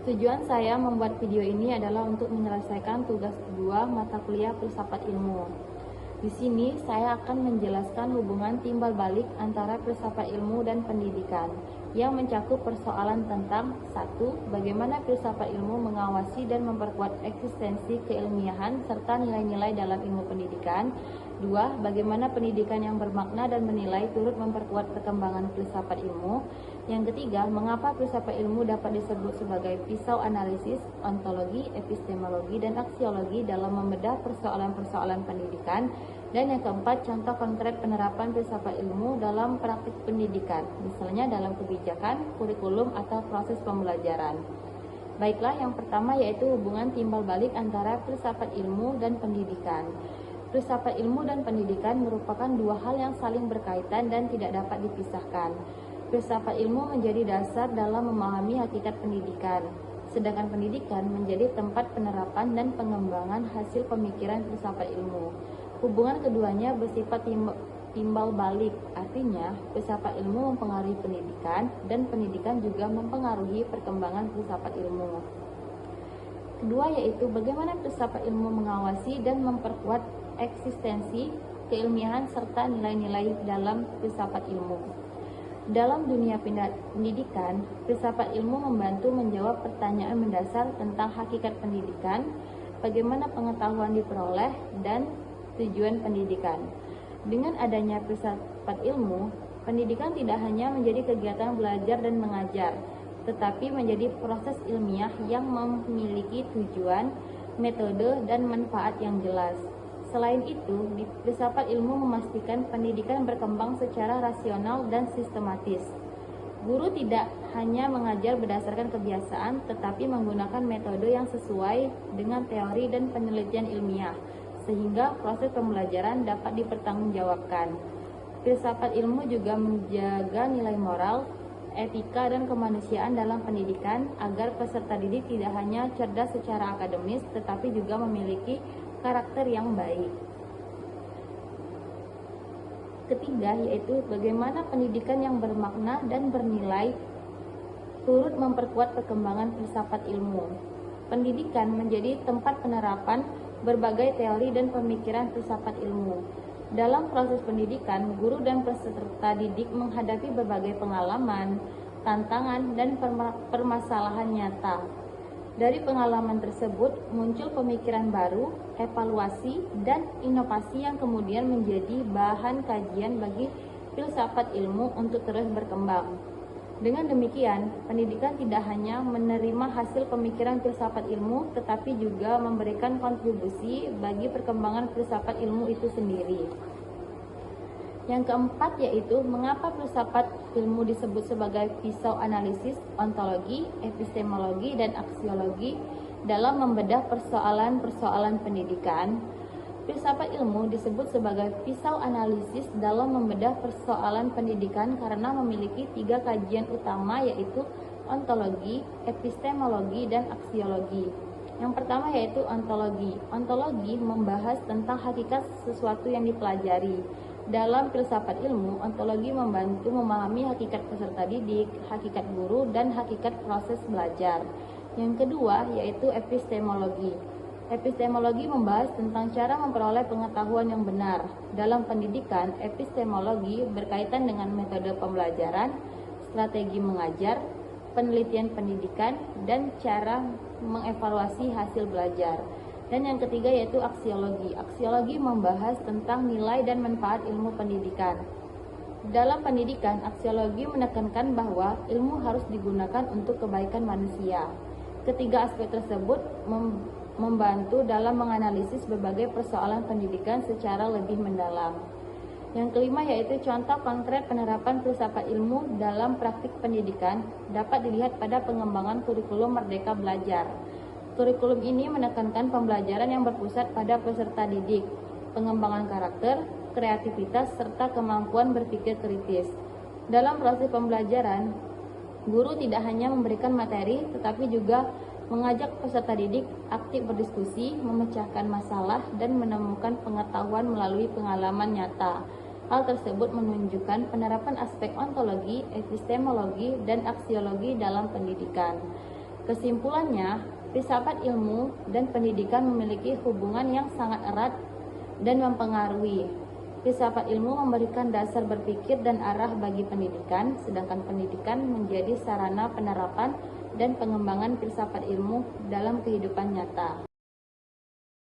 Tujuan saya membuat video ini adalah untuk menyelesaikan tugas kedua mata kuliah filsafat ilmu. Di sini saya akan menjelaskan hubungan timbal balik antara filsafat ilmu dan pendidikan yang mencakup persoalan tentang 1. Bagaimana filsafat ilmu mengawasi dan memperkuat eksistensi keilmiahan serta nilai-nilai dalam ilmu pendidikan. 2. Bagaimana pendidikan yang bermakna dan menilai turut memperkuat perkembangan filsafat ilmu. Yang ketiga, mengapa filsafat ilmu dapat disebut sebagai pisau analisis, ontologi, epistemologi, dan aksiologi dalam membedah persoalan-persoalan pendidikan. Dan yang keempat, contoh konkret penerapan filsafat ilmu dalam praktik pendidikan, misalnya dalam kebijakan, kurikulum, atau proses pembelajaran. Baiklah, yang pertama yaitu hubungan timbal balik antara filsafat ilmu dan pendidikan. Filsafat ilmu dan pendidikan merupakan dua hal yang saling berkaitan dan tidak dapat dipisahkan. Filsafat ilmu menjadi dasar dalam memahami hakikat pendidikan, sedangkan pendidikan menjadi tempat penerapan dan pengembangan hasil pemikiran filsafat ilmu. Hubungan keduanya bersifat timbal balik, artinya filsafat ilmu mempengaruhi pendidikan dan pendidikan juga mempengaruhi perkembangan filsafat ilmu. Kedua yaitu bagaimana filsafat ilmu mengawasi dan memperkuat eksistensi keilmiahan serta nilai-nilai dalam filsafat ilmu. Dalam dunia pendidikan, filsafat ilmu membantu menjawab pertanyaan mendasar tentang hakikat pendidikan, bagaimana pengetahuan diperoleh, dan tujuan pendidikan. Dengan adanya filsafat ilmu, pendidikan tidak hanya menjadi kegiatan belajar dan mengajar, tetapi menjadi proses ilmiah yang memiliki tujuan, metode, dan manfaat yang jelas. Selain itu, filsafat ilmu memastikan pendidikan berkembang secara rasional dan sistematis. Guru tidak hanya mengajar berdasarkan kebiasaan, tetapi menggunakan metode yang sesuai dengan teori dan penelitian ilmiah, sehingga proses pembelajaran dapat dipertanggungjawabkan. Filsafat ilmu juga menjaga nilai moral, etika, dan kemanusiaan dalam pendidikan agar peserta didik tidak hanya cerdas secara akademis, tetapi juga memiliki karakter yang baik. Ketiga yaitu bagaimana pendidikan yang bermakna dan bernilai turut memperkuat perkembangan filsafat ilmu. Pendidikan menjadi tempat penerapan berbagai teori dan pemikiran filsafat ilmu. Dalam proses pendidikan, guru dan peserta didik menghadapi berbagai pengalaman, tantangan, dan permasalahan nyata. Dari pengalaman tersebut muncul pemikiran baru, evaluasi, dan inovasi yang kemudian menjadi bahan kajian bagi filsafat ilmu untuk terus berkembang. Dengan demikian, pendidikan tidak hanya menerima hasil pemikiran filsafat ilmu, tetapi juga memberikan kontribusi bagi perkembangan filsafat ilmu itu sendiri. Yang keempat yaitu mengapa filsafat ilmu disebut sebagai pisau analisis, ontologi, epistemologi, dan aksiologi dalam membedah persoalan-persoalan pendidikan. Filsafat ilmu disebut sebagai pisau analisis dalam membedah persoalan pendidikan karena memiliki tiga kajian utama yaitu ontologi, epistemologi, dan aksiologi. Yang pertama yaitu ontologi. Ontologi membahas tentang hakikat sesuatu yang dipelajari. Dalam filsafat ilmu, ontologi membantu memahami hakikat peserta didik, hakikat guru, dan hakikat proses belajar. Yang kedua yaitu epistemologi. Epistemologi membahas tentang cara memperoleh pengetahuan yang benar. Dalam pendidikan, epistemologi berkaitan dengan metode pembelajaran, strategi mengajar, penelitian pendidikan, dan cara mengevaluasi hasil belajar. Dan yang ketiga yaitu aksiologi. Aksiologi membahas tentang nilai dan manfaat ilmu pendidikan. Dalam pendidikan, aksiologi menekankan bahwa ilmu harus digunakan untuk kebaikan manusia. Ketiga aspek tersebut membantu dalam menganalisis berbagai persoalan pendidikan secara lebih mendalam. Yang kelima yaitu contoh konkret penerapan filsafat ilmu dalam praktik pendidikan dapat dilihat pada pengembangan kurikulum Merdeka Belajar. Kurikulum ini menekankan pembelajaran yang berpusat pada peserta didik, pengembangan karakter, kreativitas, serta kemampuan berpikir kritis. Dalam proses pembelajaran, guru tidak hanya memberikan materi, tetapi juga mengajak peserta didik aktif berdiskusi, memecahkan masalah, dan menemukan pengetahuan melalui pengalaman nyata. Hal tersebut menunjukkan penerapan aspek ontologi, epistemologi, dan aksiologi dalam pendidikan. Kesimpulannya, filsafat ilmu dan pendidikan memiliki hubungan yang sangat erat dan mempengaruhi. Filsafat ilmu memberikan dasar berpikir dan arah bagi pendidikan, sedangkan pendidikan menjadi sarana penerapan dan pengembangan filsafat ilmu dalam kehidupan nyata.